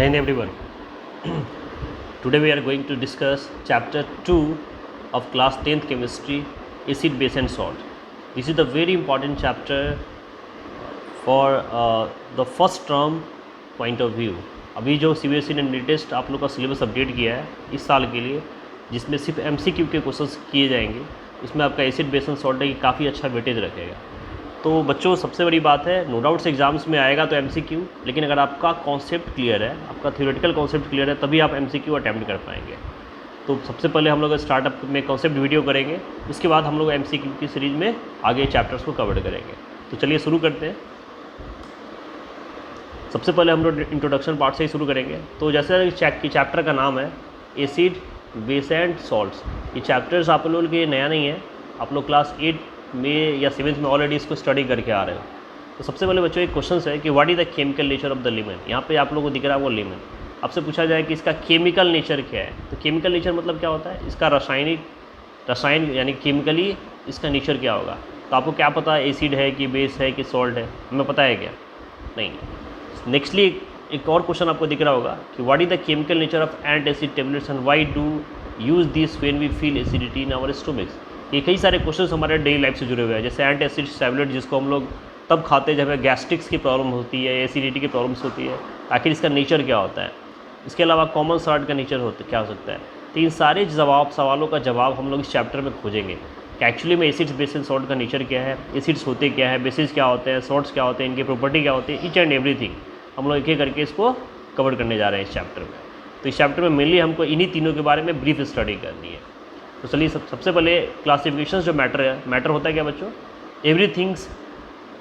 Hind everyone. Today we are going to discuss chapter 2 of class 10th chemistry, acid, base and salt. This is the very important chapter for the first term point of view. अभी जो CBSE ने latest आप लोग का syllabus update किया है इस साल के लिए, जिसमें सिर्फ MCQ के क्वेश्चंस किए जाएंगे, उसमें आपका एसिड बेस एंड सॉल्ट की काफ़ी अच्छा वेटेज रखेगा. तो बच्चों सबसे बड़ी बात है, नो डाउट्स एग्जाम्स में आएगा तो MCQ, लेकिन अगर आपका कॉन्सेप्ट क्लियर है, आपका थ्योरेटिकल कॉन्सेप्ट क्लियर है, तभी आप MCQ अटैम्प्ट कर पाएंगे. तो सबसे पहले हम लोग स्टार्टअप में कॉन्सेप्ट वीडियो करेंगे, उसके बाद हम लोग MCQ की सीरीज़ में आगे चैप्टर्स को कवर करेंगे. तो चलिए शुरू करते हैं. सबसे पहले हम लोग इंट्रोडक्शन पार्ट से ही शुरू करेंगे. तो जैसे कि चैप्टर का नाम है एसिड बेस एंड सॉल्ट्स. ये चैप्टर्स आप लोगों के नया नहीं है, आप लोग क्लास 8 में या 7th में ऑलरेडी इसको स्टडी करके आ रहे हो. तो सबसे पहले बच्चों एक क्वेश्चन है कि what is the chemical nature of the lemon. यहाँ पे आप लोगों को दिख रहा है वो लेमन. आपसे पूछा जाए कि इसका केमिकल नेचर क्या है, तो केमिकल नेचर मतलब क्या होता है, इसका रसायन यानी केमिकली इसका नेचर क्या होगा. तो आपको क्या पता है, एसिड है कि बेस है कि सॉल्ट है, हमें पता है क्या? नहीं. नेक्स्टली एक और क्वेश्चन आपको दिख रहा होगा कि what is the chemical nature of antacid tablets and why do use this when we feel acidity in our stomachs. ये कई सारे क्वेश्चंस हमारे डेली लाइफ से जुड़े हुए हैं. जैसे एंट एसिड टैबलेट जिसको हम लोग तब खाते हैं जब हमें गैस्ट्रिक्स की प्रॉब्लम होती है, एसिडिटी की प्रॉब्लम्स होती है. आखिर इसका नेचर क्या होता है. इसके अलावा कॉमन सॉल्ट का नेचर क्या हो सकता है. तो इन सारे सवालों का जवाब हम लोग इस चैप्टर में खोजेंगे कि एक्चुअली में एसिड्स बेस एंड सॉल्ट का नेचर क्या है, एसिड्स होते क्या है, बेसिस क्या होते हैं, सॉल्ट्स क्या होते हैं, इनकी प्रॉपर्टी क्या होती है, ईच एंड एवरीथिंग हम लोग एक एक करके इसको कवर करने जा रहे हैं इस चैप्टर में. तो इस चैप्टर में मेनली हमको इन्हीं तीनों के बारे में ब्रीफ स्टडी करनी है. तो चलिए सबसे पहले क्लासिफिकेशन जो मैटर होता है क्या बच्चों, everythings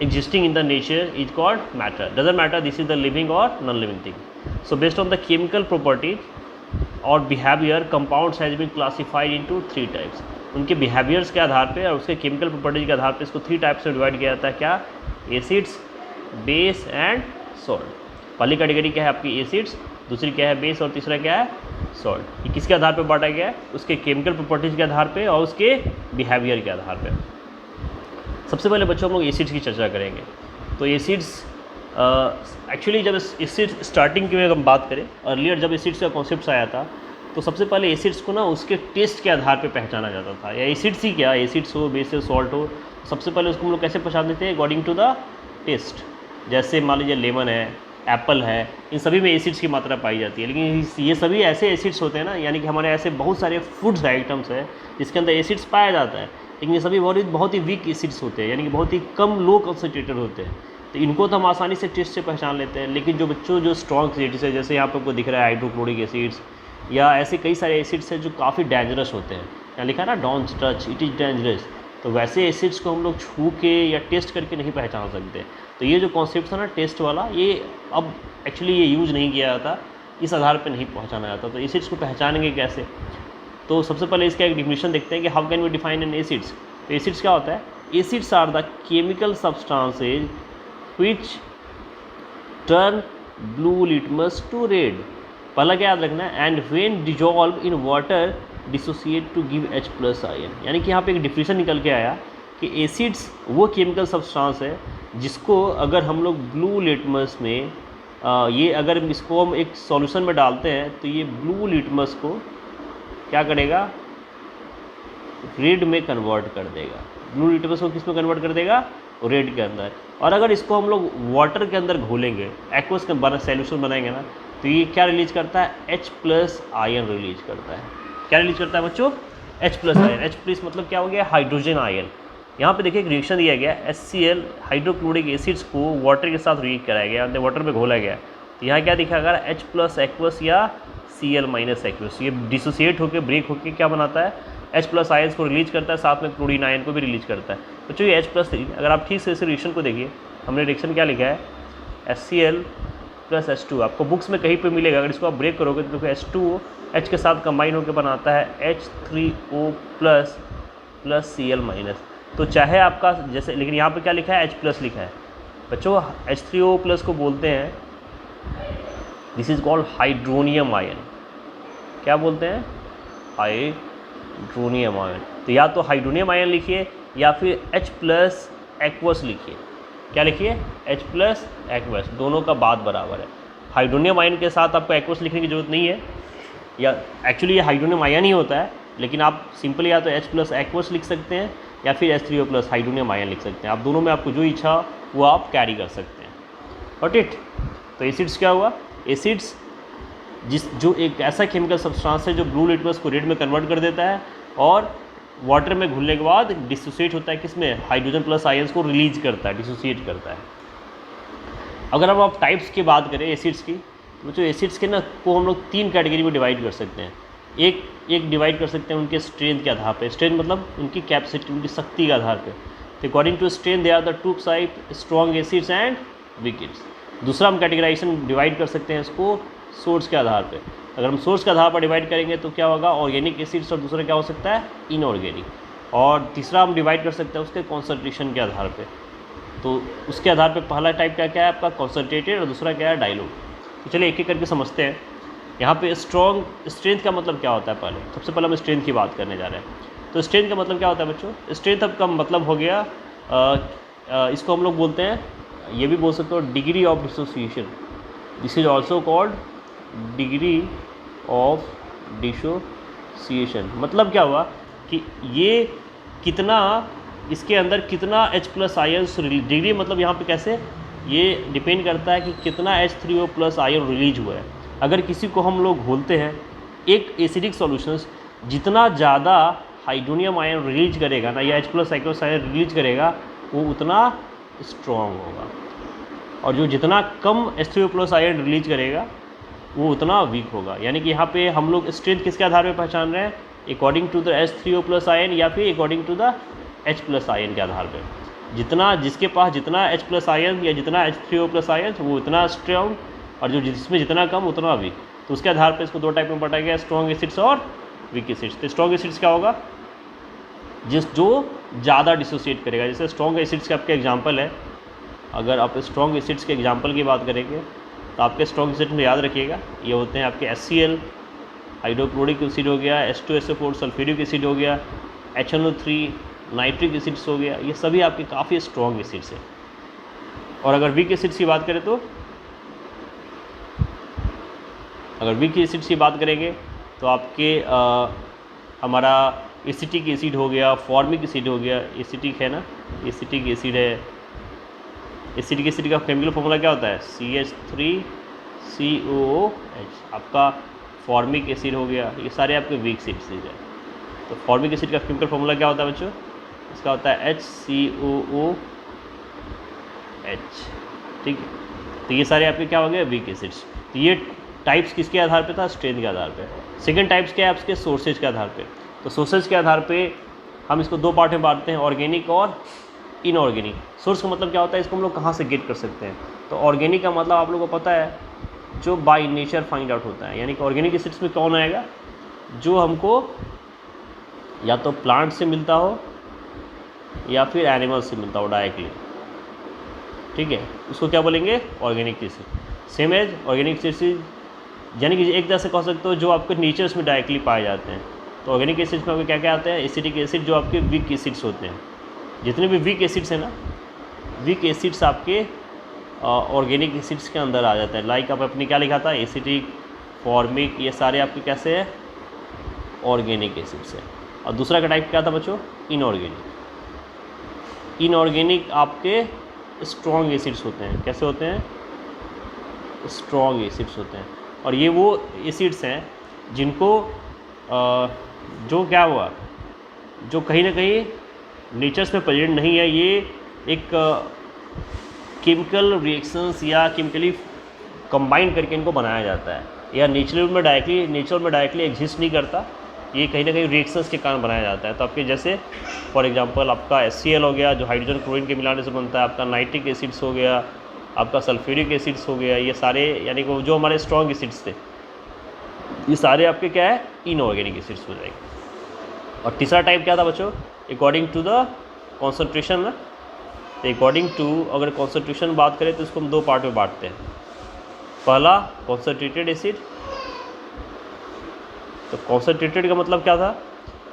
existing in the nature is called matter. Doesn't matter this is the living और non living thing. So based on the chemical properties और behaviour compounds has been classified into 3 types. उनके behaviours के आधार पे और उसके chemical properties के आधार पे इसको 3 टाइप्स में डिवाइड किया जाता है. क्या? Acids, base and salt. पहली कैटेगरी क्या है आपकी एसिड्स, दूसरी क्या है बेस और तीसरा क्या है सॉल्ट. ये किसके आधार पे बांटा गया है? उसके केमिकल प्रॉपर्टीज़ के आधार पे और उसके बिहेवियर के आधार पे. सबसे पहले बच्चों हम लोग एसिड्स की चर्चा करेंगे. तो एसिड्स एक्चुअली जब एसिड स्टार्टिंग की हम बात करें, अर्लियर जब एसिड्स का कॉन्सेप्ट आया था, तो सबसे पहले एसिड्स को ना उसके टेस्ट के आधार पे पहचाना जाता था. या एसिड्स ही क्या, एसिड्स हो, बेस हो, सॉल्ट हो, सबसे पहले उसको हम लोग कैसे पहचानते थे? According to the taste. जैसे मान लीजिए लेमन है, एप्पल है, इन सभी में एसिड्स की मात्रा पाई जाती है. लेकिन ये सभी ऐसे एसिड्स होते हैं ना, यानी कि हमारे ऐसे बहुत सारे फूड्स आइटम्स हैं जिसके अंदर एसिड्स पाया जाता है, लेकिन ये सभी बहुत ही वीक एसिड्स होते हैं, यानी कि बहुत ही कम लो कंसनट्रेटेड होते हैं. तो इनको तो हम आसानी से टेस्ट से पहचान लेते हैं. लेकिन जो बच्चों जो स्ट्रॉन्ग एसिड्स है, जैसे यहाँ पर आपको दिख रहा है हाइड्रोक्लोरिक एसिड्स, या ऐसे कई सारे एसिड्स हैं जो काफ़ी डेंजरस होते हैं. यहाँ लिखा है ना don't touch, it is dangerous. तो वैसे एसिड्स को हम लोग छू के या टेस्ट करके नहीं पहचान सकते. तो ये जो कॉन्सेप्ट था ना टेस्ट वाला, ये अब एक्चुअली ये यूज़ नहीं किया जाता, इस आधार पे नहीं पहचाना जाता. तो एसिड्स को पहचानेंगे कैसे? तो सबसे पहले इसका एक डिफिनेशन देखते हैं कि how can we define an acids. तो एसिड्स क्या होता है? Acids are the chemical substances which turn blue litmus to red. पहला क्या याद रखना है? And when dissolve in water dissociate to give H+ ion. यानी कि यहाँ पे एक डिफिनेशन निकल के आया कि एसिड्स वो केमिकल सब्सटेंस है जिसको अगर हम लोग ब्लू लिटमस में ये अगर इसको हम एक सॉल्यूशन में डालते हैं तो ये ब्लू लिटमस को क्या करेगा? रेड में कन्वर्ट कर देगा. ब्लू लिटमस को किस में कन्वर्ट कर देगा? रेड के अंदर. और अगर इसको हम लोग वाटर के अंदर घोलेंगे, एक्वस का सॉल्यूशन बनाएंगे ना, तो ये क्या रिलीज करता है? H+ आयन रिलीज करता है. क्या रिलीज करता है बच्चों? H+ ion. H+ मतलब क्या हो गया? Hydrogen ion. यहाँ पे देखिए एक रिएक्शन दिया गया, HCl हाइड्रोक्लोरिक एसिड्स को वाटर के साथ रिएक्ट कराया गया, वाटर में घोला गया. तो यहाँ क्या दिखा अगर H+ एक्वस या Cl- एक्वस, ये डिसोसिएट होकर ब्रेक होकर क्या बनाता है? H+ आयन्स को रिलीज करता है, साथ में क्लोरीन आयन को भी रिलीज करता है. बच्चों ये H+, अगर आप ठीक से इस रिएक्शन को देखिए, हमने रिएक्शन क्या लिखा है? HCl + H2. आपको बुक्स में कहीं पे मिलेगा, अगर इसको आप ब्रेक करोगे तो देखो H2O H के साथ कंबाइन होकर बनाता है H3O+ + Cl-. तो चाहे आपका जैसे, लेकिन यहाँ पे क्या लिखा है? H+ लिखा है. बच्चों H3O+ को बोलते हैं, this is called hydronium ion. क्या बोलते हैं? Hydronium ion. तो या तो हाइड्रोनियम आयन लिखिए या फिर H+ एक्वस लिखिए. क्या लिखिए? H+ aqueous. दोनों का बात बराबर है. हाइड्रोनियम आयन के साथ आपको एक्वस लिखने की ज़रूरत नहीं है, या एक्चुअली ये हाइड्रोनियम आयन ही होता है, लेकिन आप सिंपली या तो H प्लस एक्वस लिख सकते हैं या फिर H3O प्लस हाइड्रोनियम आयन लिख सकते हैं। आप दोनों में आपको जो इच्छा वो आप कैरी कर सकते हैं। Got it. तो एसिड्स क्या हुआ, एसिड्स जो एक ऐसा केमिकल सब्सटेंस है जो ब्लू लिटमस को रेड में कन्वर्ट कर देता है और वाटर में घुलने के बाद डिसोसिएट होता है किसमें, हाइड्रोजन प्लस आयंस को रिलीज करता है, डिसोसिएट करता है। अगर अब आप टाइप्स की बात करें एसिड्स की, तो जो एसिड्स के ना को हम लोग 3 कैटेगरी में डिवाइड कर सकते हैं। एक डिवाइड कर सकते हैं उनके स्ट्रेंथ के आधार पे, स्ट्रेंथ मतलब उनकी कैपेसिटी, उनकी शक्ति के आधार पे। तो according to strength they are the two type, strong acids and weak acids. दूसरा हम कैटेगराइजेशन डिवाइड कर सकते हैं इसको सोर्स के आधार पे। अगर हम सोर्स के आधार पर डिवाइड करेंगे तो क्या होगा, ऑर्गेनिक एसिड्स, और दूसरा क्या हो सकता है, इनऑर्गेनिक। और तीसरा हम डिवाइड कर सकते हैं उसके कॉन्सेंट्रेशन के आधार पे। तो उसके आधार पे पहला टाइप क्या क्या है आपका, कॉन्सेंट्रेटेड, और दूसरा क्या है, डाइल्यूट। तो चलिए एक एक करके समझते हैं। यहाँ पे स्ट्रॉन्ग स्ट्रेंथ का मतलब क्या होता है, पहले सबसे पहले हम स्ट्रेंथ की बात करने जा रहे हैं। तो स्ट्रेंथ का मतलब क्या होता है बच्चों, स्ट्रेंथ का मतलब हो गया इसको हम लोग बोलते हैं, ये भी बोल सकते हो degree of dissociation. This is also called degree of dissociation. मतलब क्या हुआ कि ये कितना, इसके अंदर कितना H प्लस आयन्स, डिग्री मतलब यहाँ पे कैसे, ये डिपेंड करता है कि कितना H3O प्लस आयन रिलीज हुआ है। अगर किसी को हम लोग घोलते हैं एक एसिडिक सॉल्यूशंस, जितना ज़्यादा हाइड्रोनियम आयन रिलीज करेगा ना, या H plus aqueous ion release करेगा, वो उतना स्ट्रॉन्ग होगा, और जो जितना कम H3O प्लस आयन रिलीज करेगा वो उतना वीक होगा। यानी कि यहाँ पे हम लोग स्ट्रेंथ किसके आधार पर पहचान रहे हैं, according to the H3O plus ion या फिर according to the H plus ion के आधार पे। जितना जिसके पास जितना H प्लस आयन या जितना H3O प्लस आयन वो उतना स्ट्रॉन्ग, और जो जिसमें जितना कम उतना वीक। तो उसके आधार पे इसको 2 टाइप में बांटा गया, स्ट्रॉन्ग एसिड्स और वीक एसिड्स। तो स्ट्रॉन्ग एसिड्स क्या होगा, जो ज़्यादा डिसोसिएट करेगा। जैसे स्ट्रॉन्ग एसिड्स के आपके एग्जाम्पल है, अगर आप स्ट्रॉन्ग एसिड्स के एग्जाम्पल की बात करेंगे तो आपके स्ट्रॉन्ग एसिड में याद रखिएगा ये होते हैं आपके HCl हाइड्रोक्लोरिक एसिड हो गया, H2SO4 सल्फ्यूरिक एसिड हो गया, HNO3 नाइट्रिक एसिड्स हो गया। ये सभी आपके काफ़ी स्ट्रॉन्ग एसिड्स हैं। और अगर वीक एसिड्स की बात करें तो, अगर वीक एसिड्स की बात करेंगे तो आपके हमारा एसिटिक एसिड हो गया, फॉर्मिक एसिड हो गया। एसिटिक है ना, एसिटिक एसिड है। एसिटिक एसिड का केमिकल फॉर्मूला क्या होता है, CH3COOH। आपका फॉर्मिक एसिड हो गया, ये सारे आपके वीक एसिड्स हैं। तो फॉर्मिक एसिड का केमिकल फॉर्मूला क्या होता है बच्चों, इसका होता है HCOOH। ठीक है, तो ये सारे आपके क्या हो गए, वीक एसिड्स। तो ये टाइप्स किसके आधार पे था, स्ट्रेंथ के आधार पे। सेकंड टाइप्स क्या है आपके, सोर्सेज के आधार पे। तो सोर्सेज के आधार पे हम इसको 2 पार्ट में बांटते हैं, ऑर्गेनिक और इनऑर्गेनिक। सोर्स का मतलब क्या होता है, इसको हम लोग कहाँ से गेट कर सकते हैं। तो ऑर्गेनिक का मतलब आप लोगों को पता है, जो बाय नेचर फाइंड आउट होता है। यानी कि ऑर्गेनिक एसिड्स में कौन आएगा, जो हमको या तो प्लांट से मिलता हो या फिर एनिमल से मिलता हो डायरेक्टली। ठीक है, उसको क्या बोलेंगे, organic acid. Same as organic acid, यानी कि एक तरह से कह सकते हो जो आपके नेचर्स में डायरेक्टली पाए जाते हैं। तो ऑर्गेनिक एसिड्स में आपके क्या क्या आते हैं, एसिडिक एसिड, जो आपके वीक एसिड्स होते हैं। जितने भी वीक एसिड्स हैं ना, वीक एसिड्स आपके ऑर्गेनिक एसिड्स के अंदर आ जाता है। लाइक आप अपने क्या लिखा था, एसिडिक, फॉर्मिक, ये सारे आपके कैसे हैं, ऑर्गेनिक एसिड्स हैं। और दूसरा का टाइप क्या था बच्चों, इनऑर्गेनिक। इनऑर्गेनिक आपके स्ट्रॉन्ग एसिड्स होते हैं। कैसे होते हैं, स्ट्रॉन्ग एसिड्स होते हैं। और ये वो एसिड्स हैं जिनको जो क्या हुआ, जो कहीं ना कहीं नेचर्स में प्रेजेंट नहीं है। ये एक केमिकल रिएक्शंस या केमिकली कंबाइन करके इनको बनाया जाता है, या नेचर में डायरेक्टली एग्जिस्ट नहीं करता। ये कहीं ना कहीं रिएक्शंस के कारण बनाया जाता है। तो आपके जैसे फॉर एग्जांपल आपका HCl हो गया, जो हाइड्रोजन क्लोरीन के मिलाने से बनता है। आपका नाइट्रिक एसिड्स हो गया, आपका सल्फ्यूरिक एसिड्स हो गया। ये सारे यानी कि जो हमारे स्ट्रॉन्ग एसिड्स थे, ये सारे आपके क्या है, इनऑर्गेनिक एसिड्स हो जाएंगे। और तीसरा टाइप क्या था बच्चों, अकॉर्डिंग टू द कॉन्सेंट्रेशन ना। तो अकॉर्डिंग टू अगर कॉन्सेंट्रेशन बात करें तो इसको हम 2 पार्ट में बांटते हैं। पहला कॉन्सेंट्रेटेड एसिड। तो कॉन्सेंट्रेटेड का मतलब क्या था,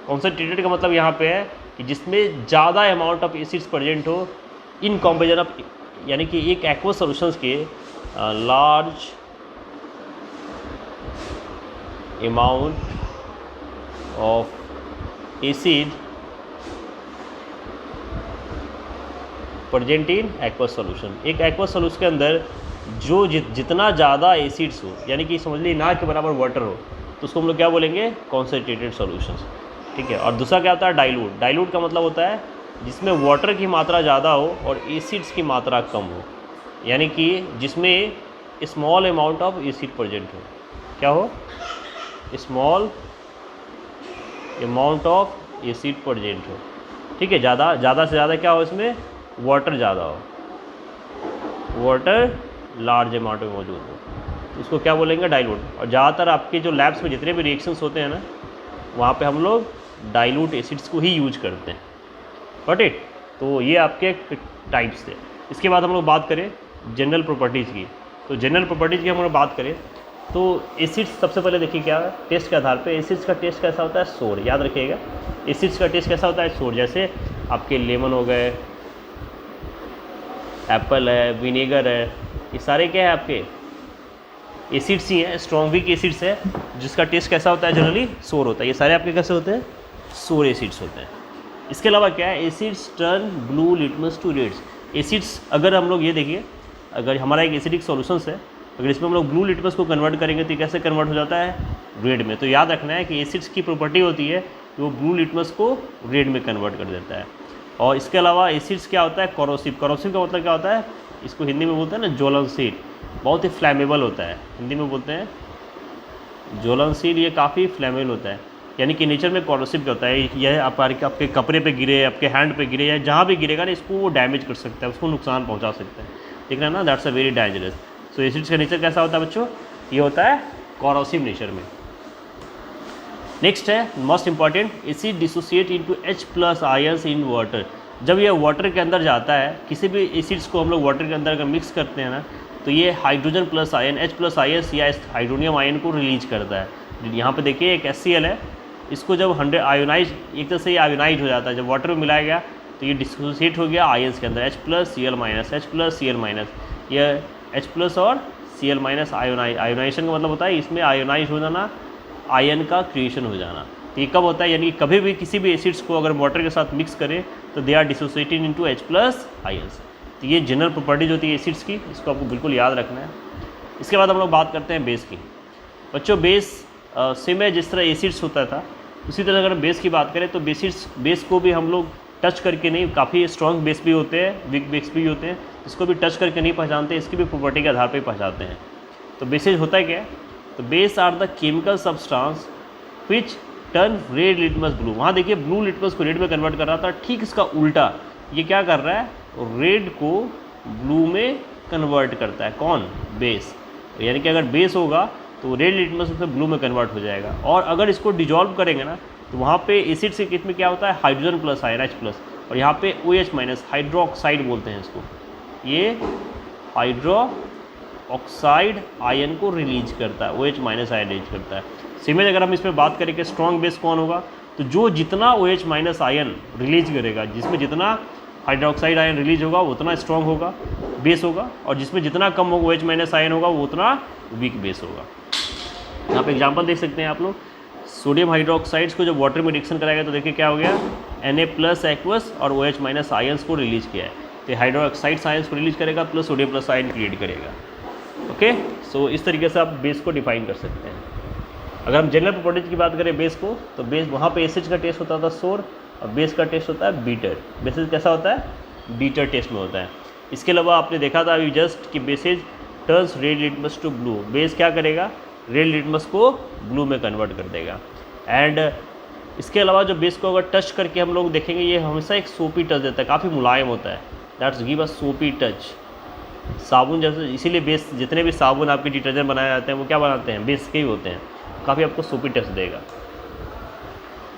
कॉन्सेंट्रेटेड का मतलब यहाँ पे है कि जिसमें ज़्यादा अमाउंट ऑफ एसिड्स प्रेजेंट हो इन कॉम्बिनेशन ऑफ, यानी कि एक एक्वस सॉल्यूशंस के large amount of acid present in aqueous solution. एक एक्वस सॉल्यूशन के अंदर जो जितना ज़्यादा एसिड्स हो, यानी कि समझ लीजिए ना के बराबर वाटर हो, तो उसको हम लोग क्या बोलेंगे, कॉन्सेंट्रेटेड सॉल्यूशंस। ठीक है। और दूसरा क्या होता है, डाइल्यूट। डाइल्यूट का मतलब होता है जिसमें वाटर की मात्रा ज़्यादा हो और एसिड्स की मात्रा कम हो, यानी कि जिसमें small amount of acid present हो। क्या हो, small amount of acid present हो। ठीक है। ज़्यादा से ज़्यादा क्या हो, इसमें वाटर ज़्यादा हो, वाटर लार्ज अमाउंट में मौजूद हो, तो उसको क्या बोलेंगे, डाइल्यूट। और ज़्यादातर आपके जो लैब्स में जितने भी रिएक्शंस होते हैं ना, वहाँ पे हम लोग डाइल्यूट एसिड्स को ही यूज करते हैं। Got it. तो ये आपके टाइप्स थे। इसके बाद हम लोग बात करें जनरल प्रॉपर्टीज़ की। तो जनरल प्रॉपर्टीज़ की हम लोग बात करें तो एसिड्स सबसे पहले देखिए क्या है, टेस्ट के आधार पे एसिड्स का टेस्ट कैसा होता है, सोर। याद रखिएगा, एसिड्स का टेस्ट कैसा होता है, सोर। जैसे आपके लेमन हो गए, एप्पल है, विनेगर है, ये सारे क्या है आपके एसिड्स ही हैं, स्ट्रॉन्ग वीक एसिड्स है, जिसका टेस्ट कैसा होता है, जनरली सोर होता है। ये सारे आपके कैसे होते हैं, सोर एसिड्स होते हैं। इसके अलावा क्या है, acids turn blue litmus to reds. Acids अगर हम लोग ये देखिए, अगर हमारा एक एसिडिक सॉल्यूशंस है, अगर इसमें हम लोग ब्लू लिटमस को कन्वर्ट करेंगे तो कैसे कन्वर्ट हो जाता है, रेड में। तो याद रखना है कि एसिड्स की प्रॉपर्टी होती है कि वो ब्लू लिटमस को रेड में कन्वर्ट कर देता है। और इसके अलावा एसिड्स क्या होता है, कोरोसिव। कोरोसिव का मतलब क्या होता है, इसको हिंदी में बोलते हैं ना ज्वलनशील, बहुत ही फ्लैमेबल होता है, हिंदी में बोलते हैं ज्वलनशील। ये काफ़ी फ्लैमेबल होता है, यानी कि नेचर में कोरोसिव क्या होता है, यह आपके कपड़े पे गिरे, आपके हैंड पे गिरे, या जहाँ भी गिरेगा ना, इसको वो डैमेज कर सकता है, उसको नुकसान पहुँचा सकता है। ठीक है ना, that's a very dangerous. So acids का नेचर कैसा होता है बच्चों, ये होता है कोरोसिव नेचर में। नेक्स्ट है most important, acid dissociate into H+ ions in water. जब ये वाटर के अंदर जाता है, किसी भी एसिड्स को हम लोग वाटर के अंदर अगर मिक्स करते हैं ना, तो ये hydrogen plus ion H+ ions या हाइड्रोनियम आयन को रिलीज करता है। यहाँ पे देखिए एक HCl है, इसको जब 100 आयोनाइज, एक तरह से ये आयोनाइज हो जाता है, जब वाटर में मिलाया गया तो ये डिसोसिएट हो गया आयंस के अंदर, H+Cl-, H+Cl-। यह H+ और Cl- आयोनाइजेशन का मतलब होता है इसमें आयोनाइज हो जाना, आयन का क्रिएशन हो जाना। तो ये कब होता है, यानी कभी भी किसी भी एसिड्स को अगर वाटर के साथ मिक्स करें तो they are dissociated into H+ ions. तो ये जनरल प्रॉपर्टीज होती है एसिड्स की, इसको आपको बिल्कुल याद रखना है। इसके बाद हम लोग बात करते हैं बेस की। बच्चों बेस सेम है, जिस तरह एसिड्स होता था उसी तरह अगर बेस की बात करें तो बेस को भी हम लोग टच करके नहीं, काफ़ी स्ट्रॉन्ग बेस भी होते हैं, वीक बेस भी होते हैं, इसको भी टच करके नहीं पहचानते, इसकी भी प्रॉपर्टी के आधार पर पहचानते हैं। तो बेसेज होता है क्या है, तो base are the chemical substance which turn red litmus blue. वहाँ देखिए ब्लू लिटमस को रेड में कन्वर्ट कर रहा था, ठीक इसका उल्टा ये क्या कर रहा है, रेड को ब्लू में कन्वर्ट करता है। कौन, बेस। यानी कि अगर बेस होगा तो रेड लिटमस से ब्लू में कन्वर्ट हो जाएगा। और अगर इसको डिजॉल्व करेंगे ना, तो वहाँ पे एसिड से किस में क्या होता है, हाइड्रोजन प्लस आयन H+, और यहाँ पे OH- हाइड्रोक्साइड बोलते हैं इसको, ये हाइड्रोक्साइड आयन को रिलीज करता है, OH- आयन रिलीज करता है। सिमिलर अगर हम इसमें बात करें कि स्ट्रॉन्ग बेस कौन होगा, तो जो जितना OH- आयन रिलीज करेगा, जिसमें जितना हाइड्रोक्साइड आयन रिलीज होगा वो उतना स्ट्रॉन्ग होगा, बेस होगा, और जिसमें जितना कम होगा OH- आयन होगा वो उतना वीक बेस होगा। यहाँ पे एग्जांपल देख सकते हैं आप लोग, सोडियम हाइड्रोक्साइड्स को जब वाटर में रिएक्शन कराएगा तो देखिए क्या हो गया, Na+ एक्वस और OH- आयंस को रिलीज किया है, तो हाइड्रोक्साइड्स आयंस को रिलीज करेगा plus sodium plus ion create करेगा। ओके, सो इस तरीके से आप बेस को डिफाइन कर सकते हैं। अगर हम जनरल प्रॉपर्टीज की बात करें बेस को, तो बेस वहाँ पे एसिड का टेस्ट होता था सोर, और बेस का टेस्ट होता है बीटर। बेसिस कैसा होता है, बीटर टेस्ट में होता है। इसके अलावा आपने देखा था अभी जस्ट कि bases turns red litmus to blue, base क्या करेगा, रेड लिटमस को ब्लू में कन्वर्ट कर देगा। एंड इसके अलावा जो बेस को अगर टच करके हम लोग देखेंगे, ये हमेशा एक सोपी टच देता है, काफ़ी मुलायम होता है, दैट्स गिव अ सोपी टच। साबुन जैसे, इसीलिए बेस, जितने भी साबुन आपके डिटर्जेंट बनाए जाते हैं वो क्या बनाते हैं, बेस के ही होते हैं, काफ़ी आपको सोपी टच देगा।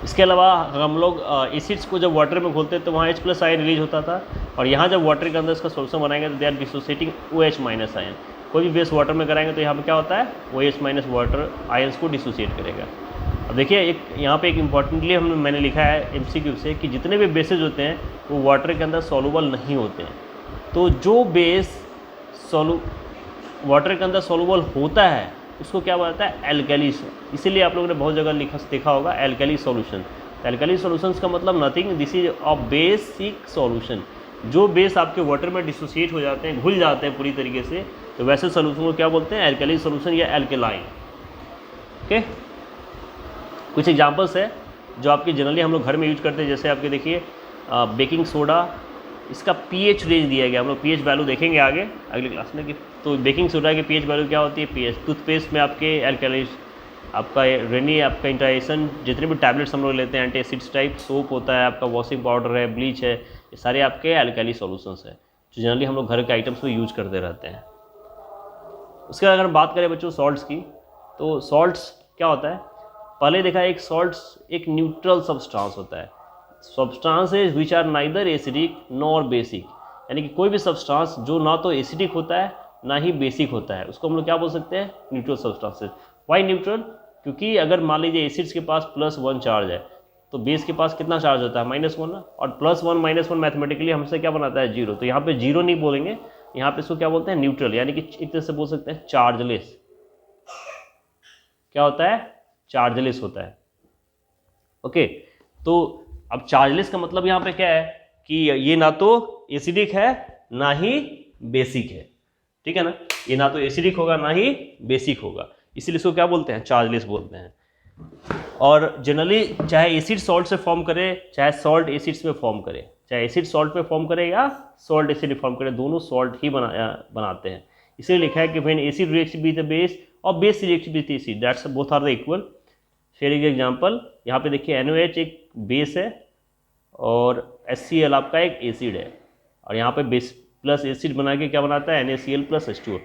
इसके अलावा हम लोग एसिड्स को जब वाटर में घोलते हैं तो वहाँ H+ आयन रिलीज होता था, और यहाँ जब वाटर के अंदर इसका सोल्यूशन बनाएंगे तो they are dissociating OH- ion. कोई भी बेस वाटर में कराएंगे तो यहाँ पे क्या होता है, OH- वाटर आयंस को डिसोसिएट करेगा। अब देखिए एक यहाँ पे एक इम्पॉर्टेंटली मैंने लिखा है MCQ से कि जितने भी बेसेज होते हैं वो वाटर के अंदर सॉल्युबल नहीं होते हैं। तो जो बेस वाटर के अंदर सॉल्युबल होता है उसको क्या बताता है, एल्कली। इसीलिए आप लोगों ने बहुत जगह देखा होगा एल्कली सॉल्यूशन। एल्कली सॉल्यूशंस का मतलब nothing, this is a basic solution. जो बेस आपके वाटर में डिसोसिएट हो जाते हैं, घुल जाते हैं पूरी तरीके से, तो वैसे सॉल्यूशन को क्या बोलते हैं, एल्कली सॉल्यूशन या एल्केलाइन। ओके, कुछ एग्जांपल्स है जो आपके जनरली हम लोग घर में यूज करते हैं, जैसे आपके देखिए बेकिंग सोडा, इसका पीएच रेंज दिया गया, हम लोग पीएच वैल्यू देखेंगे आगे अगली क्लास में कि तो बेकिंग सोडा की पीएच वैल्यू क्या होती है, पीएच। टूथपेस्ट में आपके एल्कली, आपका रेनी, आपका इंटरेशन, जितने भी टैबलेट्स हम लोग लेते हैं, एंटीएसिड्स टाइप, सोप होता है, आपका वॉशिंग पाउडर है, ब्लीच है, ये सारे आपके एल्कली सॉल्यूशंस हैं जो जनरली हम लोग घर के आइटम्स में यूज करते रहते हैं। उसके बाद अगर हम बात करें बच्चों सॉल्ट्स की, तो सॉल्ट्स क्या होता है, पहले देखा एक सॉल्ट्स एक न्यूट्रल सब्सटेंस होता है। Substances which are neither acidic nor basic, यानी कि कोई भी सब्सटेंस जो ना तो एसिडिक होता है ना ही बेसिक होता है, उसको हम लोग क्या बोल सकते हैं, न्यूट्रल सब्सटेंसेज। वाई न्यूट्रल, क्योंकि अगर मान लीजिए एसिड्स के पास +1 चार्ज है तो बेस के पास कितना चार्ज होता है, -1 ना, और +1 -1 मैथमेटिकली हमसे क्या बनाता है, 0। तो यहाँ पे 0 नहीं बोलेंगे, यहाँ पे इसको क्या बोलते हैं, न्यूट्रल, यानी कि एक तरह से बोल सकते हैं चार्जलेस। क्या होता है, चार्जलेस होता है। ओके, तो अब चार्जलेस का मतलब यहाँ पे क्या है कि ये ना तो एसिडिक है ना ही बेसिक है, ठीक है ना, ये ना तो एसिडिक होगा ना ही बेसिक होगा, इसीलिए इसको क्या बोलते हैं, चार्जलेस बोलते हैं। और जनरली चाहे एसिड सॉल्ट से फॉर्म करे, चाहे सॉल्ट एसिड्स में फॉर्म करे, चाहे एसिड सॉल्ट में फॉर्म करे या सॉल्ट एसिड में फॉर्म करे, दोनों सॉल्ट ही बनाते हैं। इसलिए लिखा है कि when acid reacts with the base और base reacts with acid, that's both are the equal. फिर एक एग्जांपल यहाँ पे देखिए, NaOH एक बेस है और HCl आपका एक एसिड है, और यहाँ पे बेस प्लस एसिड बना के क्या बनाता है, NaCl + H2O।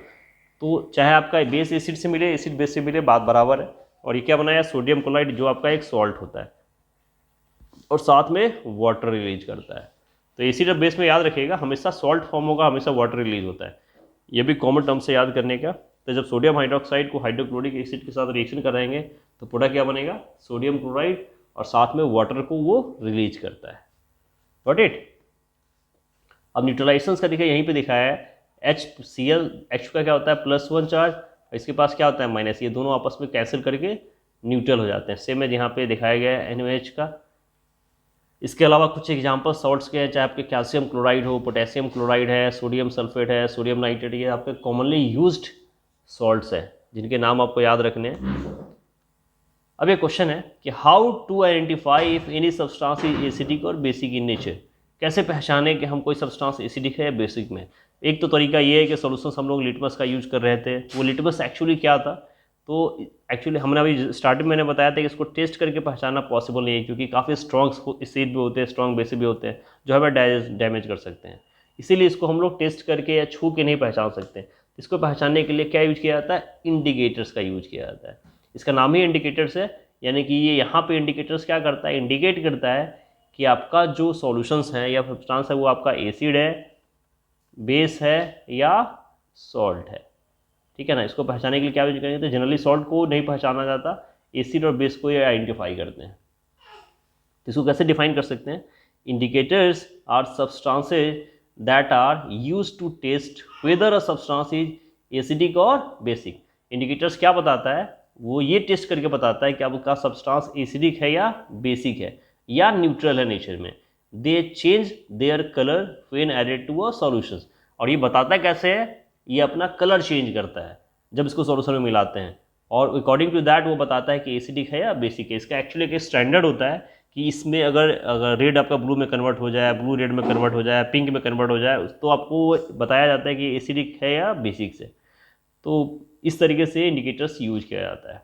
तो चाहे आपका बेस एसिड से मिले, एसिड बेस से मिले, बात बराबर है। और ये क्या बनाया, सोडियम क्लोराइड, जो आपका एक सॉल्ट होता है और साथ में वाटर रिलीज करता है। तो एसिड और बेस में याद रखिएगा, हमेशा सॉल्ट फॉर्म होगा, हमेशा वाटर रिलीज होता है, ये भी कॉमन टर्म से याद करने का। तो जब सोडियम हाइड्रोक्साइड को हाइड्रोक्लोरिक एसिड के साथ रिएक्शन कराएंगे तो प्रोडक्ट क्या बनेगा, सोडियम क्लोराइड, और साथ में वाटर को वो रिलीज करता है। Got it. अब न्यूट्रलाइजेशंस का देखिए यहीं पे दिखाया है, HCl, H का क्या होता है, +1 चार्ज, इसके पास क्या होता है, माइनस, ये दोनों आपस में कैंसिल करके न्यूट्रल हो जाते हैं। सेम है यहाँ पे दिखाया गया है NaOH का। इसके अलावा कुछ एग्जांपल सॉल्ट्स के हैं, चाहे आपके कैल्शियम क्लोराइड हो, पोटेशियम क्लोराइड है, सोडियम सल्फेट है, सोडियम नाइट्रेट, ये आपके कॉमनली यूज्ड सॉल्ट्स हैं जिनके नाम आपको याद रखने हैं। अब ये क्वेश्चन है कि how to identify if any substance is acidic और बेसिक इन नेचर, कैसे पहचाने कि हम कोई सब्सटेंस एसिडिक है या बेसिक में। एक तो तरीका ये है कि सॉल्यूशंस हम लोग लिटमस का यूज कर रहे थे, वो लिटमस एक्चुअली क्या था, तो एक्चुअली हमने अभी स्टार्टिंग में मैंने बताया था कि इसको टेस्ट करके पहचानना पॉसिबल नहीं है, क्योंकि काफ़ी स्ट्रॉन्ग एसिड भी होते हैं, स्ट्रॉन्ग बेसिक भी होते हैं जो हमें डैमेज कर सकते हैं। इसीलिए इसको हम लोग टेस्ट करके या छू के नहीं पहचान सकते। इसको पहचानने के लिए क्या यूज किया जाता है, इंडिकेटर्स का यूज किया जाता है। इसका नाम ही इंडिकेटर्स है, यानी कि ये यहाँ पे इंडिकेटर्स क्या करता है, इंडिकेट करता है कि आपका जो सॉल्यूशंस हैं या सब्सटेंस है वो आपका एसिड है, बेस है या सॉल्ट है, ठीक है ना। इसको पहचानने के लिए क्या यूज करेंगे, तो जनरली सॉल्ट को नहीं पहचाना जाता, एसिड और बेस को ये आइडेंटिफाई करते हैं। तो इसको कैसे डिफाइन कर सकते हैं, indicators are substances that are used to test whether a substance is acidic और बेसिक। इंडिकेटर्स क्या बताता है, वो ये टेस्ट करके बताता है कि आपका सब्सटेंस एसिडिक है या बेसिक है या न्यूट्रल है नेचर में। They change their colour when added to a solutions, और ये बताता है कैसे है, ये अपना कलर चेंज करता है जब इसको सॉल्यूशन में मिलाते हैं, और अकॉर्डिंग टू दैट वो बताता है कि एसिडिक है या बेसिक है। इसका एक्चुअली एक स्टैंडर्ड होता है कि इसमें अगर रेड आपका ब्लू में कन्वर्ट हो जाए, ब्लू रेड में कन्वर्ट हो जाए, पिंक में कन्वर्ट हो जाए, तो आपको बताया जाता है कि एसिडिक है या बेसिक से। तो इस तरीके से इंडिकेटर्स यूज किया जाता है।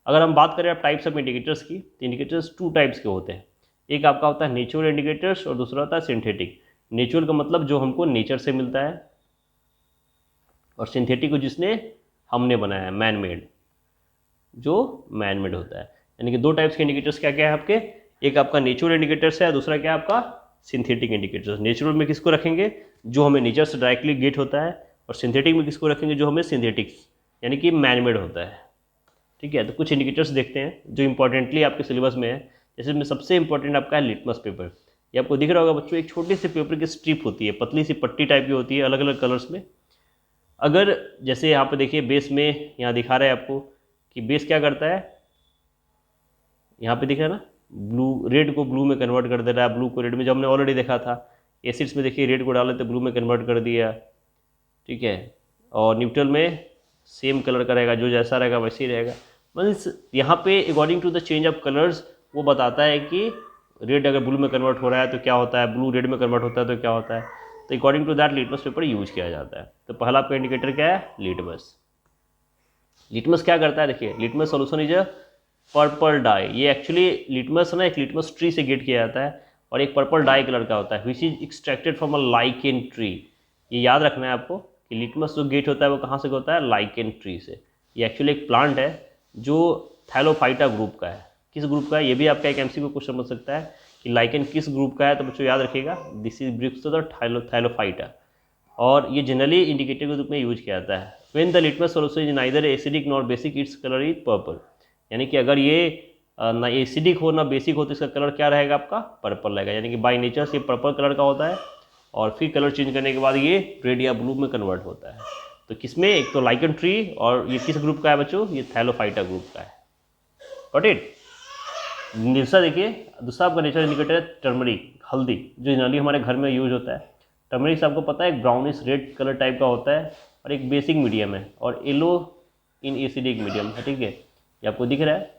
अगर हम बात करें अब टाइप्स ऑफ इंडिकेटर्स की, तो इंडिकेटर्स 2 टाइप्स के होते हैं। एक आपका होता है नेचुरल इंडिकेटर्स और दूसरा होता है सिंथेटिक। नेचुरल का मतलब जो हमको नेचर से मिलता है, और सिंथेटिक को जिसने हमने बनाया है, मैन मेड, जो मैन मेड होता है। यानी कि 2 टाइप्स के इंडिकेटर्स क्या क्या है आपके, एक आपका नेचुरल इंडिकेटर्स है, दूसरा क्या है आपका सिंथेटिक इंडिकेटर्स। नेचुरल में किसको रखेंगे, जो हमें नेचर से डायरेक्टली गेट होता है, और सिंथेटिक में किसको रखेंगे, जो हमें सिंथेटिक्स यानी कि मैन मेड होता है, ठीक है। तो कुछ इंडिकेटर्स देखते हैं जो इंपॉर्टेंटली आपके सिलेबस में है। जैसे में सबसे इंपॉर्टेंट आपका है लिटमस पेपर। ये आपको दिख रहा होगा बच्चों, एक छोटी सी पेपर की स्ट्रिप होती है, पतली सी पट्टी टाइप की होती है, अलग अलग कलर्स में। अगर जैसे यहाँ पे देखिए बेस में यहाँ दिखा रहा है आपको कि बेस क्या करता है, यहाँ पे दिख रहा है ना, ब्लू रेड को ब्लू में कन्वर्ट कर दे रहा है, ब्लू को रेड में, जो हमने ऑलरेडी देखा था एसिड्स में। देखिए रेड को डाले तो ब्लू में कन्वर्ट कर दिया, ठीक है। और न्यूट्रल में सेम कलर का रहेगा, जो जैसा रहेगा वैसे ही रहेगा। मीन्स यहाँ पे according to the change of colours वो बताता है कि रेड अगर ब्लू में कन्वर्ट हो रहा है तो क्या होता है, ब्लू रेड में कन्वर्ट होता है तो क्या होता है। तो according to that litmus paper use किया जाता है। तो पहला आपका इंडिकेटर क्या है, लिटमस। लिटमस क्या करता है, देखिए litmus solution is a purple dye. ये एक्चुअली लिटमस ना एक लिटमस ट्री से गेट किया जाता है और एक पर्पल डाई कलर का होता है, which is extracted from a lichen tree. ये याद रखना है आपको कि लिटमस जो गेट होता है वो कहाँ से होता है, लाइकेन ट्री से। ये एक्चुअली एक प्लांट है जो थैलोफाइटा ग्रुप का है। किस ग्रुप का है, ये भी आपका एक एमसीक्यू क्वेश्चन बन सकता है कि लाइकेन किस ग्रुप का है। तो बच्चों याद रखिएगा, this is bricks the thallophyta. और ये जनरली इंडिकेटर के रूप में यूज किया जाता है। When the litmus solution is neither acidic nor basic its colour is purple. यानी कि अगर ये ना एसिडिक हो ना बेसिक हो तो इसका कलर क्या रहेगा, आपका पर्पल रहेगा। यानी कि बाई नेचर से पर्पल कलर का होता है और फिर कलर चेंज करने के बाद ये रेड या ब्लू में कन्वर्ट होता है। तो किसमें, एक तो लाइकेन ट्री, और ये किस ग्रुप का है बच्चों, ये थैलोफाइटा ग्रुप का है। Got it. दूसरा देखिए, दूसरा आपका नेचर इंडिकेटर है टर्मरिक, हल्दी, जो जनरली हमारे घर में यूज होता है। टर्मरिक से आपको पता है एक ब्राउनिश रेड कलर टाइप का होता है और एक बेसिक मीडियम है और येलो इन एसिडिक मीडियम है, ठीक है। ये आपको दिख रहा है,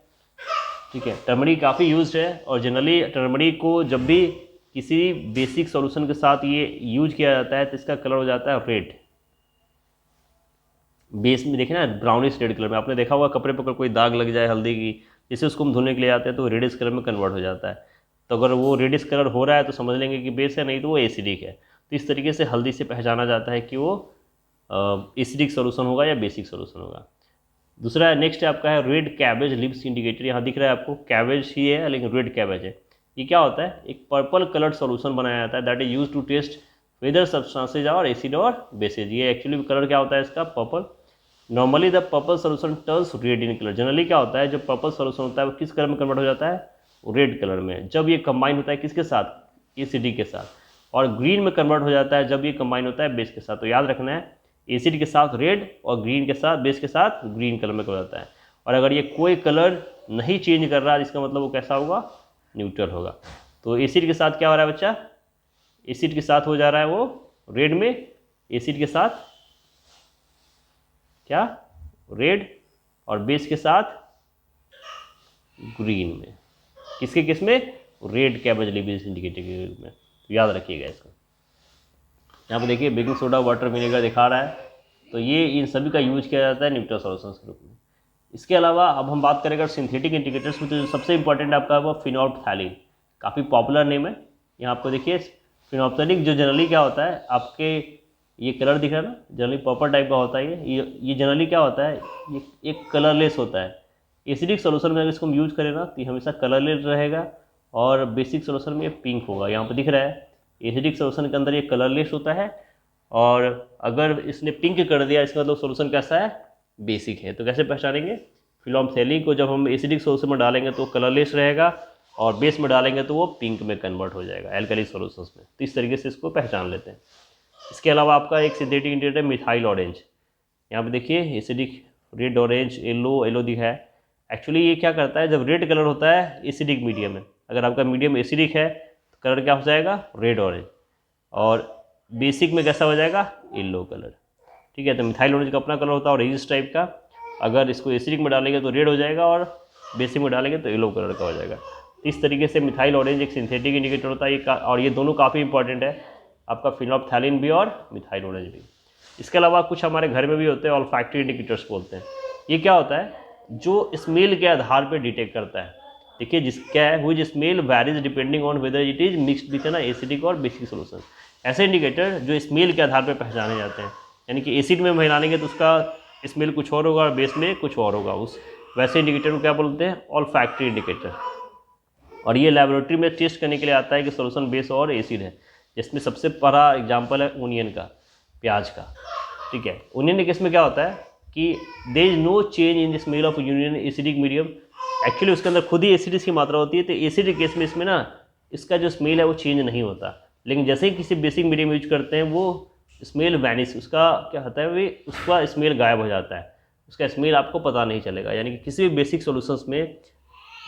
ठीक है। टर्मरिक काफ़ी यूज्ड है और जनरली टर्मरिक को जब भी किसी बेसिक सॉल्यूशन के साथ ये यूज किया जाता है तो इसका कलर हो जाता है रेड। बेस में देखें ना ब्राउनिश रेड कलर में, आपने देखा होगा कपड़े पर कोई दाग लग जाए हल्दी की, जैसे उसको हम धोने के लिए आते हैं तो रेडिश कलर में कन्वर्ट हो जाता है। तो अगर वो रेडिश कलर हो रहा है तो समझ लेंगे कि बेस है, नहीं तो वो एसिडिक है। तो इस तरीके से हल्दी से पहचाना जाता है कि वो एसिडिक सॉल्यूशन होगा या बेसिक सॉल्यूशन होगा। दूसरा नेक्स्ट आपका है रेड कैबेज लिप्स इंडिकेटर। यहाँ दिख रहा है आपको कैबेज ही है लेकिन रेड कैबेज है। ये क्या होता है, एक पर्पल कलर्ड सॉल्यूशन बनाया जाता है that is use to test whether substances और एसिड और बेसिस। ये एक्चुअली कलर क्या होता है इसका, purple. Normally the purple solution turns red in colour. Generally क्या होता है, जो पर्पल सॉल्यूशन होता है वो किस कलर में कन्वर्ट हो जाता है, रेड कलर में, जब ये कंबाइन होता है किसके साथ, एसिड के साथ। और ग्रीन में कन्वर्ट हो जाता है जब ये कंबाइन होता है बेस के साथ। तो याद रखना है, एसिड के साथ रेड और ग्रीन के साथ, बेस के साथ ग्रीन कलर में कन्वर्ट होता है। और अगर ये कोई कलर नहीं चेंज कर रहा इसका मतलब वो कैसा होगा, न्यूट्रल होगा। तो एसिड के साथ क्या हो रहा है बच्चा, एसिड के साथ हो जा रहा है वो रेड में, एसिड के साथ क्या, रेड, और बेस के साथ ग्रीन में। किसके किस में, रेड कैबेज लिप्स इंडिकेटर के रूप में। तो याद रखिएगा इसको। यहाँ पे देखिए बेकिंग सोडा वाटर विनेगर दिखा रहा है, तो ये इन सभी का यूज किया जाता है न्यूट्रल सॉल्यूशंस के रूप में। इसके अलावा अब हम बात करेंगे सिंथेटिक इंडिकेटर्स में, तो जो सबसे इंपॉर्टेंट आपका वो फिनोल्फ्थैलीन, काफ़ी पॉपुलर नेम है। यहाँ आपको देखिए फिनोल्फ्थैलीन जो जनरली क्या होता है, आपके ये कलर दिख रहा है ना, जनरली पर्पल टाइप का होता है। ये जनरली क्या होता है, ये एक कलरलेस होता है। एसिडिक सोल्यूशन में अगर इसको हम यूज करें ना तो ये हमेशा कलरलेस रहेगा और बेसिक सोल्यूशन में ये पिंक होगा। यहाँ पर दिख रहा है एसिडिक सोल्यूशन के अंदर ये कलरलेस होता है और अगर इसने पिंक कर दिया इसका मतलब सोल्यूशन कैसा है, बेसिक है। तो कैसे पहचानेंगे, फिनोल्फ्थैलीन को जब हम एसिडिक सोल्यूशन में डालेंगे तो कलरलेस रहेगा और बेस में डालेंगे तो वो पिंक में कन्वर्ट हो जाएगा एल्कली सोल्यूशंस में। तो इस तरीके से इसको पहचान लेते हैं। इसके अलावा आपका एक सिंथेटिक इंडिकेटर है मिथाइल ऑरेंज। यहाँ पे देखिए एसिडिक रेड, ऑरेंज, येलो दिखा है। एक्चुअली ये क्या करता है, जब रेड कलर होता है एसिडिक मीडियम में, अगर आपका मीडियम एसिडिक है तो कलर क्या हो जाएगा, रेड ऑरेंज, और बेसिक में कैसा हो जाएगा, येलो कलर, ठीक है। तो मिथाइल ऑरेंज का अपना कलर होता है ऑरेंज टाइप का। अगर इसको एसिडिक में डालेंगे तो रेड हो जाएगा और बेसिक में डालेंगे तो येलो कलर का हो जाएगा। इस तरीके से मिथाइल ऑरेंज एक सिंथेटिक इंडिकेटर होता है और ये दोनों काफ़ी इंपॉर्टेंट है, आपका फिनोल्फ्थैलीन भी और मिथाइल ऑरेंज भी। इसके अलावा कुछ हमारे घर में भी होते हैं ऑल्फैक्टरी इंडिकेटर्स बोलते हैं। ये क्या होता है, जो स्मेल के आधार पर डिटेक्ट करता है। देखिए जिसका है which smell varies depending on whether it is mixed with ना एसिडिक और बेसिक सोल्यूशन। ऐसे इंडिकेटर जो स्मेल के आधार पर पहचाने जाते हैं, यानी कि एसिड में मिलाएंगे तो उसका स्मेल कुछ और होगा और बेस में कुछ और होगा, उस वैसे इंडिकेटर को क्या बोलते हैं, ऑल्फैक्टरी इंडिकेटर। और ये लेबोरेटरी में टेस्ट करने के लिए आता है कि सोल्यूशन बेस और एसिड है। जिसमें सबसे बड़ा एग्जाम्पल है ओनियन का, प्याज का, ठीक है। ओनियन के केस में क्या होता है कि there is no change in the smell of onion acidic medium. Actually उसके अंदर खुद ही एसिड की मात्रा होती है, तो एसिड के केस में इसमें ना इसका जो स्मेल है वो चेंज नहीं होता। लेकिन जैसे ही किसी बेसिक मीडियम यूज करते हैं वो स्मेल वैनिश, उसका क्या होता है, वे उसका स्मेल गायब हो जाता है, उसका स्मेल आपको पता नहीं चलेगा। यानी कि किसी भी बेसिक सॉल्यूशंस में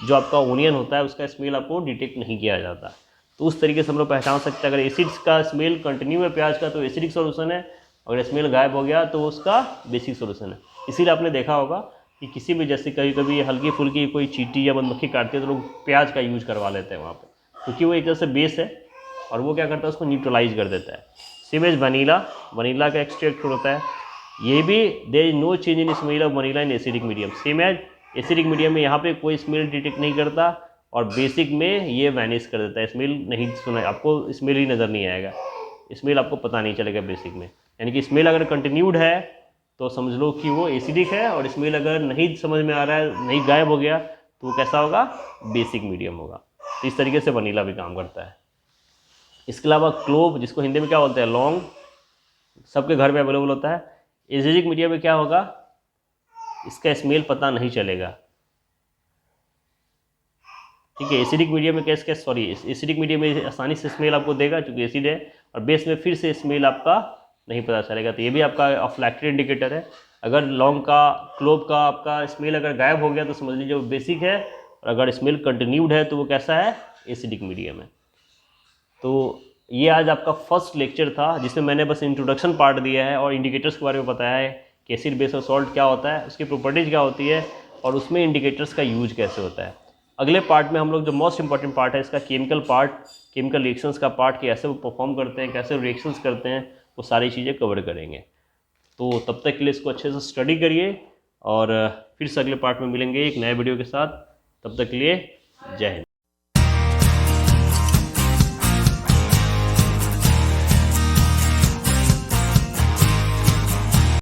जो आपका ओनियन होता है उसका स्मेल आपको डिटेक्ट नहीं किया जाता। तो उस तरीके से हम लोग पहचान सकते हैं, अगर एसिड्स का स्मेल कंटिन्यू है प्याज का तो एसिडिक सॉल्यूशन है, अगर स्मेल गायब हो गया तो उसका बेसिक सॉल्यूशन है। इसीलिए आपने देखा होगा कि किसी भी, जैसे कभी कभी हल्की फुल्की कोई चींटी या मधुमक्खी काटती है तो लोग प्याज का यूज करवा लेते हैं वहाँ पर, क्योंकि वो एक तरह से बेस है और वो क्या करता है, उसको न्यूट्रलाइज कर देता है। सेम एज वनीला, वनीला का एक्सट्रैक्ट होता है, ये भी there is no change in smell of vanilla in acidic medium. Same as acidic medium में यहाँ पे कोई स्मेल डिटेक्ट नहीं करता और बेसिक में ये वैनिश कर देता है, स्मेल नहीं सुना, आपको स्मेल ही नज़र नहीं आएगा, स्मेल आपको पता नहीं चलेगा बेसिक में। यानी कि स्मेल अगर कंटिन्यूड है तो समझ लो कि वो एसिडिक है, और स्मेल अगर नहीं समझ में आ रहा है, नहीं गायब हो गया, तो वो कैसा होगा, बेसिक मीडियम होगा। तो इस तरीके से वनीला भी काम करता है। इसके अलावा क्लोव, जिसको हिंदी में क्या बोलते हैं, लौंग, सबके घर में अवेलेबल होता है। एसिडिक मीडियम में क्या होगा, इसका स्मेल पता नहीं चलेगा, ठीक है। एसिडिक मीडियम में कैसे सॉरी एसिडिक मीडियम में आसानी से स्मेल आपको देगा क्योंकि एसिड है, और बेस में फिर से स्मेल आपका नहीं पता चलेगा। तो ये भी आपका ऑफ्लैक्टेड इंडिकेटर है। अगर लौंग का, क्लोव का आपका स्मेल अगर गायब हो गया तो समझ लीजिए वो बेसिक है, और अगर स्मेल कंटिन्यूड है तो वो कैसा है, एसिडिक मीडियम है। तो ये आज आपका फर्स्ट लेक्चर था जिसमें मैंने बस इंट्रोडक्शन पार्ट दिया है और इंडिकेटर्स के बारे में बताया है कि एसिड, बेस और सॉल्ट क्या होता है, उसकी प्रॉपर्टीज़ क्या होती है, और उसमें इंडिकेटर्स का यूज कैसे होता है। अगले पार्ट में हम लोग, जो मोस्ट इंपॉर्टेंट पार्ट है इसका, केमिकल पार्ट, केमिकल रिएक्शंस का पार्ट, कैसे वो परफॉर्म करते हैं, कैसे रिएक्शंस करते हैं, वो सारी चीज़ें कवर करेंगे। तो तब तक के लिए इसको अच्छे से स्टडी करिए, और फिर से अगले पार्ट में मिलेंगे एक नए वीडियो के साथ। तब तक के लिए जय हिंद।